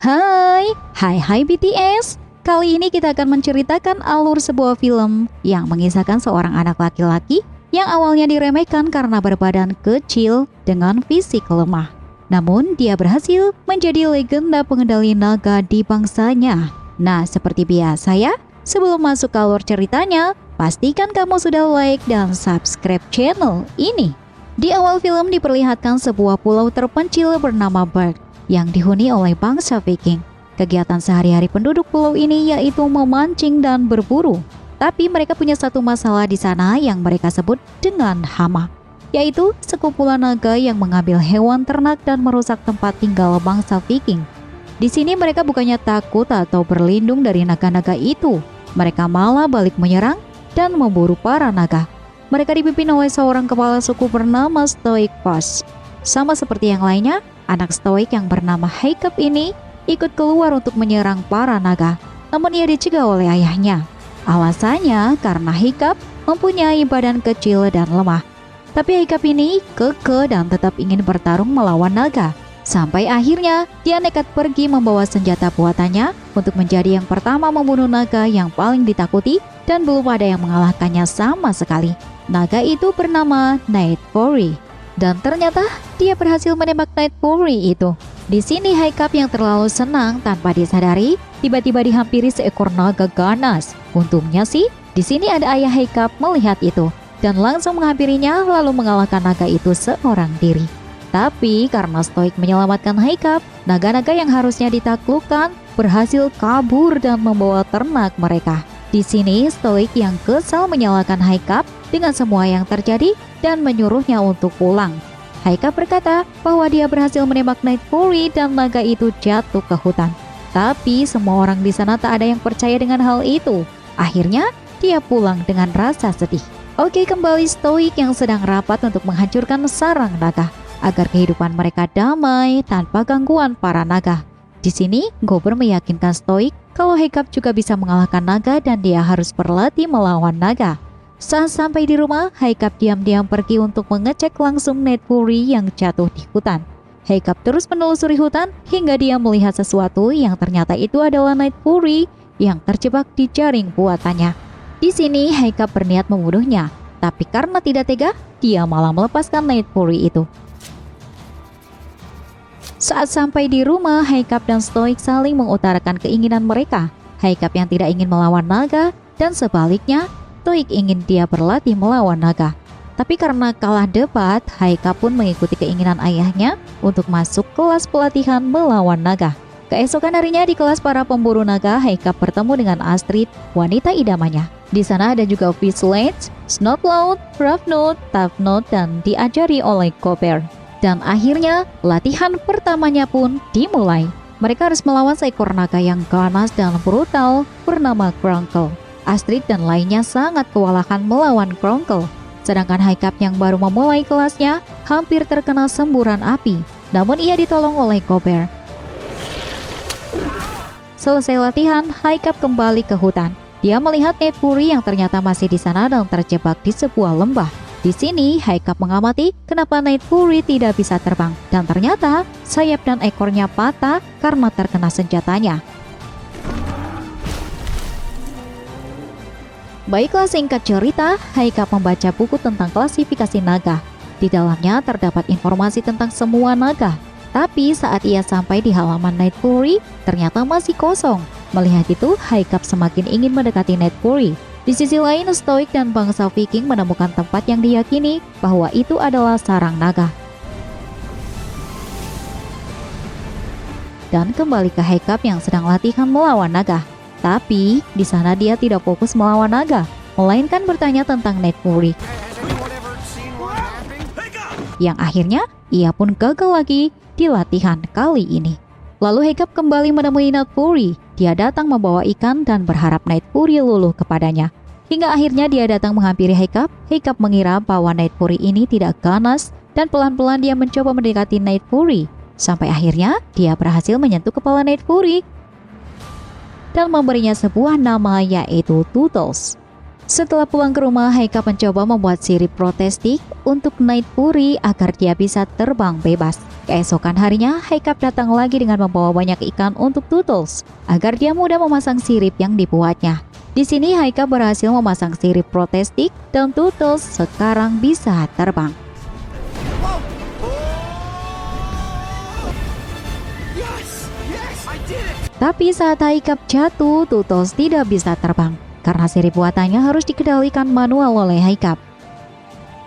Hai BTS. Kali ini kita akan menceritakan alur sebuah film yang mengisahkan seorang anak laki-laki yang awalnya diremehkan karena berbadan kecil dengan fisik lemah. Namun dia berhasil menjadi legenda pengendali naga di bangsanya. Nah, seperti biasa ya, sebelum masuk ke alur ceritanya, pastikan kamu sudah like dan subscribe channel ini. Di awal film diperlihatkan sebuah pulau terpencil bernama Berg yang dihuni oleh bangsa Viking. Kegiatan sehari-hari penduduk pulau ini yaitu memancing dan berburu. Tapi mereka punya satu masalah di sana yang mereka sebut dengan hama, yaitu sekumpulan naga yang mengambil hewan ternak dan merusak tempat tinggal bangsa Viking. Di sini mereka bukannya takut atau berlindung dari naga-naga itu, mereka malah balik menyerang dan memburu para naga. Mereka dipimpin oleh seorang kepala suku bernama Stoichkos. Sama seperti yang lainnya, anak stoik yang bernama Haikap ini ikut keluar untuk menyerang para naga, namun ia dicegah oleh ayahnya. Alasannya karena Haikap mempunyai badan kecil dan lemah. Tapi Haikap ini kekeh dan tetap ingin bertarung melawan naga. Sampai akhirnya dia nekat pergi membawa senjata buatannya untuk menjadi yang pertama membunuh naga yang paling ditakuti dan belum ada yang mengalahkannya sama sekali. Naga itu bernama Night Fury. Dan ternyata dia berhasil menembak Night Fury itu. Di sini Haikap yang terlalu senang tanpa disadari tiba-tiba dihampiri seekor naga ganas. Untungnya sih di sini ada ayah Haikap melihat itu dan langsung menghampirinya lalu mengalahkan naga itu seorang diri. Tapi karena Stoik menyelamatkan Haikap, naga-naga yang harusnya ditaklukkan berhasil kabur dan membawa ternak mereka. Di sini Stoik yang kesal menyalahkan Haikap dengan semua yang terjadi dan menyuruhnya untuk pulang. Haikap berkata bahwa dia berhasil menembak Night Fury dan naga itu jatuh ke hutan. Tapi semua orang di sana tak ada yang percaya dengan hal itu. Akhirnya dia pulang dengan rasa sedih. Oke, kembali Stoik yang sedang rapat untuk menghancurkan sarang naga agar kehidupan mereka damai tanpa gangguan para naga. Di sini Gober meyakinkan Stoik kalau Haikap juga bisa mengalahkan naga dan dia harus berlatih melawan naga. Saat sampai di rumah, Haikap diam-diam pergi untuk mengecek langsung Night Fury yang jatuh di hutan. Haikap terus menelusuri hutan hingga dia melihat sesuatu yang ternyata itu adalah Night Fury yang terjebak di jaring buatannya. Di sini Haikap berniat membunuhnya, tapi karena tidak tega, dia malah melepaskan Night Fury itu. Saat sampai di rumah, Haikap dan Stoik saling mengutarakan keinginan mereka. Haikap yang tidak ingin melawan naga dan sebaliknya, Stoik ingin dia berlatih melawan naga. Tapi karena kalah debat, Haikap pun mengikuti keinginan ayahnya untuk masuk kelas pelatihan melawan naga. Keesokan harinya di kelas para pemburu naga, Haikap bertemu dengan Astrid, wanita idamannya. Di sana ada juga Fizzlet, Snotlout, Ravnot, Tavnot, dan diajari oleh Gober. Dan akhirnya latihan pertamanya pun dimulai. Mereka harus melawan seekor naga yang ganas dan brutal bernama Grunkle. Astrid dan lainnya sangat kewalahan melawan Grunkle. Sedangkan Haikap yang baru memulai kelasnya hampir terkena semburan api. Namun ia ditolong oleh Gober. Selesai latihan, Haikap kembali ke hutan. Dia melihat Night Fury yang ternyata masih di sana dan terjebak di sebuah lembah. Di sini Haikap mengamati kenapa Night Fury tidak bisa terbang. Dan ternyata sayap dan ekornya patah karena terkena senjatanya. Baiklah, singkat cerita, Haikap membaca buku tentang klasifikasi naga. Di dalamnya terdapat informasi tentang semua naga. Tapi saat ia sampai di halaman Night Fury, ternyata masih kosong. Melihat itu, Haikap semakin ingin mendekati Night Fury. Di sisi lain, Stoik dan bangsa Viking menemukan tempat yang diyakini bahwa itu adalah sarang naga. Dan kembali ke Haikap yang sedang latihan melawan naga. Tapi di sana dia tidak fokus melawan naga, melainkan bertanya tentang Night Fury. Yang akhirnya ia pun gagal lagi di latihan kali ini. Lalu Haikap kembali menemui Night Fury. Dia datang membawa ikan dan berharap Night Fury luluh kepadanya. Hingga akhirnya dia datang menghampiri Haikap. Haikap mengira bahwa Night Fury ini tidak ganas dan pelan-pelan dia mencoba mendekati Night Fury. Sampai akhirnya dia berhasil menyentuh kepala Night Fury dan memberinya sebuah nama yaitu Tootles. Setelah pulang ke rumah, Haikap mencoba membuat sirip protestik untuk Night Fury agar dia bisa terbang bebas. Keesokan harinya, Haikap datang lagi dengan membawa banyak ikan untuk Tootles agar dia mudah memasang sirip yang dibuatnya. Di sini Haikap berhasil memasang sirip protestik dan Tootles sekarang bisa terbang. Tapi saat Haikap jatuh, Tootles tidak bisa terbang karena sirip buatannya harus dikendalikan manual oleh Haikap.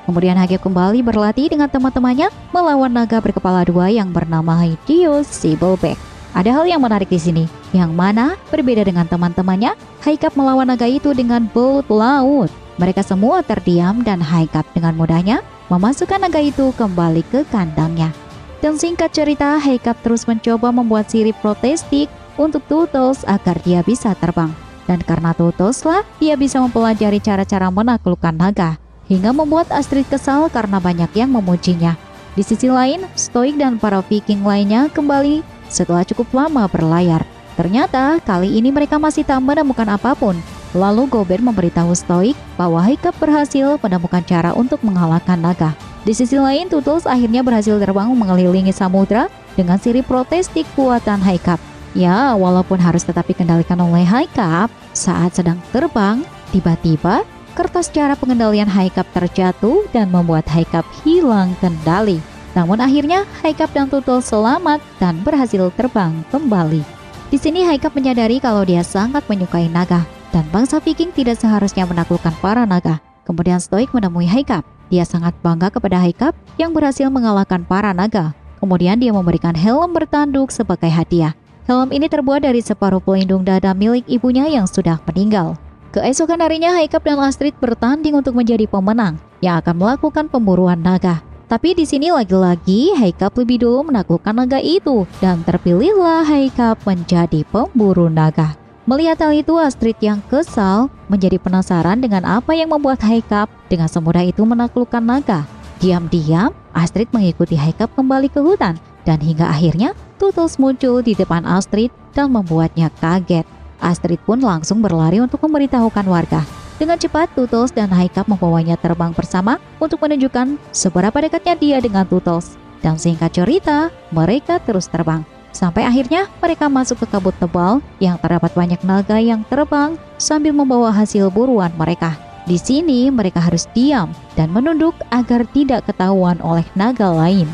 Kemudian Haikap kembali berlatih dengan teman-temannya melawan naga berkepala dua yang bernama Hideo Silverback. Ada hal yang menarik di sini, yang mana berbeda dengan teman-temannya, Haikap melawan naga itu dengan bout laut. Mereka semua terdiam dan Haikap dengan mudahnya memasukkan naga itu kembali ke kandangnya. Dan singkat cerita, Haikap terus mencoba membuat sirip protestik untuk Tootles agar dia bisa terbang. Dan karena Tootles lah, dia bisa mempelajari cara-cara menaklukkan naga, hingga membuat Astrid kesal karena banyak yang memujinya. Di sisi lain, Stoik dan para Viking lainnya kembali setelah cukup lama berlayar. Ternyata kali ini mereka masih tak menemukan apapun. Lalu Gober memberitahu Stoik bahwa Haikap berhasil menemukan cara untuk mengalahkan naga. Di sisi lain, Tootles akhirnya berhasil terbang mengelilingi samudra dengan sirip protestik buatan Haikap. Ya, walaupun harus tetap dikendalikan oleh Haikap, saat sedang terbang, tiba-tiba kertas cara pengendalian Haikap terjatuh dan membuat Haikap hilang kendali. Namun akhirnya Haikap dan Tootles selamat dan berhasil terbang kembali. Di sini Haikap menyadari kalau dia sangat menyukai naga dan bangsa Viking tidak seharusnya menaklukkan para naga. Kemudian Stoik menemui Haikap. Dia sangat bangga kepada Haikap yang berhasil mengalahkan para naga. Kemudian dia memberikan helm bertanduk sebagai hadiah. Helm ini terbuat dari separuh pelindung dada milik ibunya yang sudah meninggal. Keesokan harinya Haikap dan Astrid bertanding untuk menjadi pemenang yang akan melakukan pemburuan naga. Tapi di sini lagi-lagi Haikap lebih dulu menaklukkan naga itu dan terpilihlah Haikap menjadi pemburu naga. Melihat hal itu, Astrid yang kesal menjadi penasaran dengan apa yang membuat Haikap dengan semudah itu menaklukkan naga. Diam-diam, Astrid mengikuti Haikap kembali ke hutan dan hingga akhirnya Tootles muncul di depan Astrid dan membuatnya kaget. Astrid pun langsung berlari untuk memberitahukan warga. Dengan cepat, Tootles dan Haikap membawanya terbang bersama untuk menunjukkan seberapa dekatnya dia dengan Tootles. Dan singkat cerita, mereka terus terbang. Sampai akhirnya mereka masuk ke kabut tebal yang terdapat banyak naga yang terbang sambil membawa hasil buruan mereka. Di sini mereka harus diam dan menunduk agar tidak ketahuan oleh naga lain.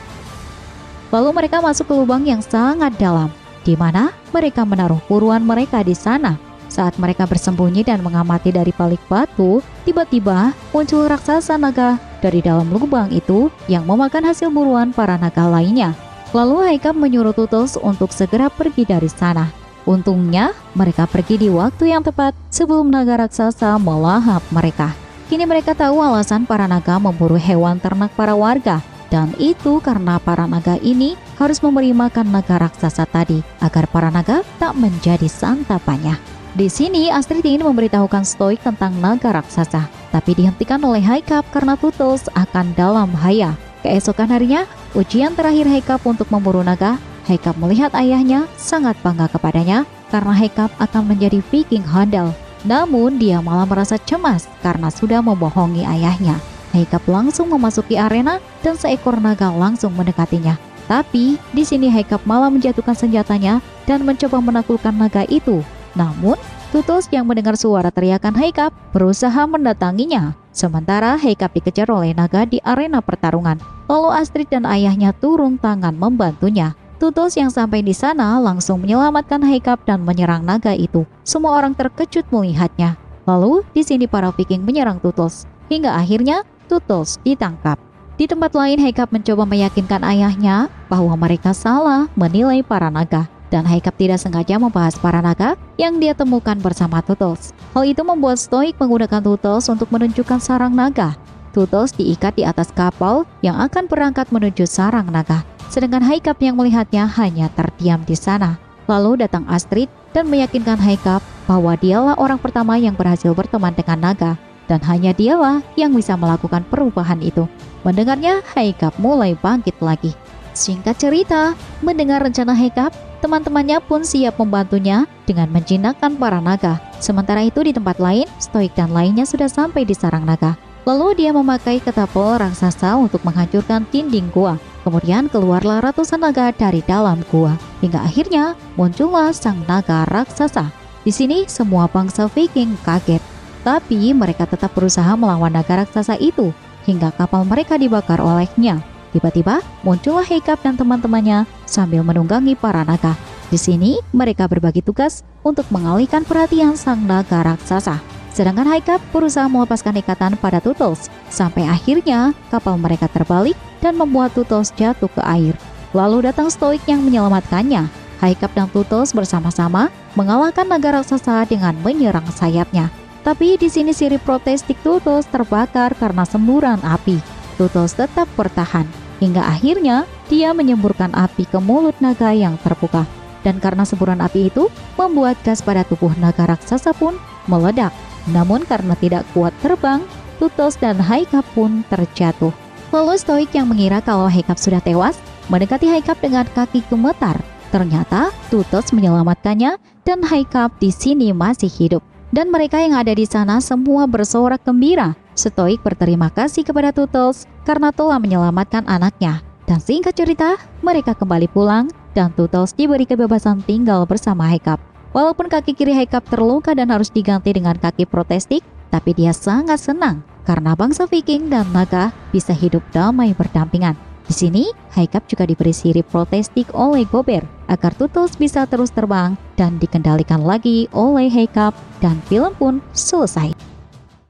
Lalu mereka masuk ke lubang yang sangat dalam, di mana mereka menaruh buruan mereka di sana. Saat mereka bersembunyi dan mengamati dari balik batu, tiba-tiba muncul raksasa naga dari dalam lubang itu yang memakan hasil buruan para naga lainnya. Lalu Haikap menyuruh Tootles untuk segera pergi dari sana. Untungnya, mereka pergi di waktu yang tepat sebelum naga raksasa melahap mereka. Kini mereka tahu alasan para naga memburu hewan ternak para warga. Dan itu karena para naga ini harus memberi makan naga raksasa tadi agar para naga tak menjadi santapannya. Di sini Astrid ingin memberitahukan Stoik tentang naga raksasa, tapi dihentikan oleh Haikap karena Tootles akan dalam bahaya. Keesokan harinya, ujian terakhir Haikap untuk memburu naga. Haikap melihat ayahnya sangat bangga kepadanya karena Haikap akan menjadi Viking handal. Namun dia malah merasa cemas karena sudah membohongi ayahnya. Haikap langsung memasuki arena dan seekor naga langsung mendekatinya. Tapi di sini Haikap malah menjatuhkan senjatanya dan mencoba menaklukkan naga itu. Namun Tootles yang mendengar suara teriakan Haikap berusaha mendatanginya. Sementara Haikap dikejar oleh naga di arena pertarungan. Lalu Astrid dan ayahnya turun tangan membantunya. Tootles yang sampai di sana langsung menyelamatkan Haikap dan menyerang naga itu. Semua orang terkejut melihatnya. Lalu di sini para Viking menyerang Tootles hingga akhirnya Tootles ditangkap. Di tempat lain, Haikap mencoba meyakinkan ayahnya bahwa mereka salah menilai para naga. Dan Haikap tidak sengaja membahas para naga yang dia temukan bersama Tootles. Hal itu membuat Stoik menggunakan Tootles untuk menunjukkan sarang naga. Tootles diikat di atas kapal yang akan berangkat menuju sarang naga. Sedangkan Haikap yang melihatnya hanya terdiam di sana. Lalu datang Astrid dan meyakinkan Haikap bahwa dialah orang pertama yang berhasil berteman dengan naga. Dan hanya dialah yang bisa melakukan perubahan itu. Mendengarnya, Haikap mulai bangkit lagi. Singkat cerita, mendengar rencana Haikap, Teman-temannya pun siap membantunya dengan menjinakkan para naga. Sementara itu di tempat lain, Stoik dan lainnya sudah sampai di sarang naga. Lalu dia memakai ketapel raksasa untuk menghancurkan dinding gua. Kemudian keluarlah ratusan naga dari dalam gua. Hingga akhirnya muncullah sang naga raksasa. Di sini semua bangsa Viking kaget. Tapi mereka tetap berusaha melawan naga raksasa itu hingga kapal mereka dibakar olehnya. Tiba-tiba muncullah Haicap dan teman-temannya sambil menunggangi para naga. Di sini mereka berbagi tugas untuk mengalihkan perhatian sang naga raksasa. Sedangkan Haicap berusaha melepaskan ikatan pada Tutos. Sampai akhirnya kapal mereka terbalik dan membuat Tutos jatuh ke air. Lalu datang Stoik yang menyelamatkannya. Haicap dan Tutos bersama-sama mengalahkan naga raksasa dengan menyerang sayapnya. Tapi di sini sirip protestik Tutos terbakar karena semburan api. Tutos tetap bertahan, hingga akhirnya dia menyemburkan api ke mulut naga yang terbuka. Dan karena semburan api itu membuat gas pada tubuh naga raksasa pun meledak. Namun karena tidak kuat terbang, Tutos dan Haicap pun terjatuh. Lalu Stoik yang mengira kalau Haicap sudah tewas, mendekati Haicap dengan kaki gemetar. Ternyata Tutos menyelamatkannya dan Haicap di sini masih hidup. Dan mereka yang ada di sana semua bersorak gembira. Stoik berterima kasih kepada Tutos karena telah menyelamatkan anaknya. Dan singkat cerita, mereka kembali pulang dan Tutos diberi kebebasan tinggal bersama Haicap. Walaupun kaki kiri Haicap terluka dan harus diganti dengan kaki protestik, tapi dia sangat senang karena bangsa Viking dan naga bisa hidup damai berdampingan. Di sini, Haicap juga diberi sirip protestik oleh Gober agar Tutos bisa terus terbang dan dikendalikan lagi oleh Haicap, dan film pun selesai.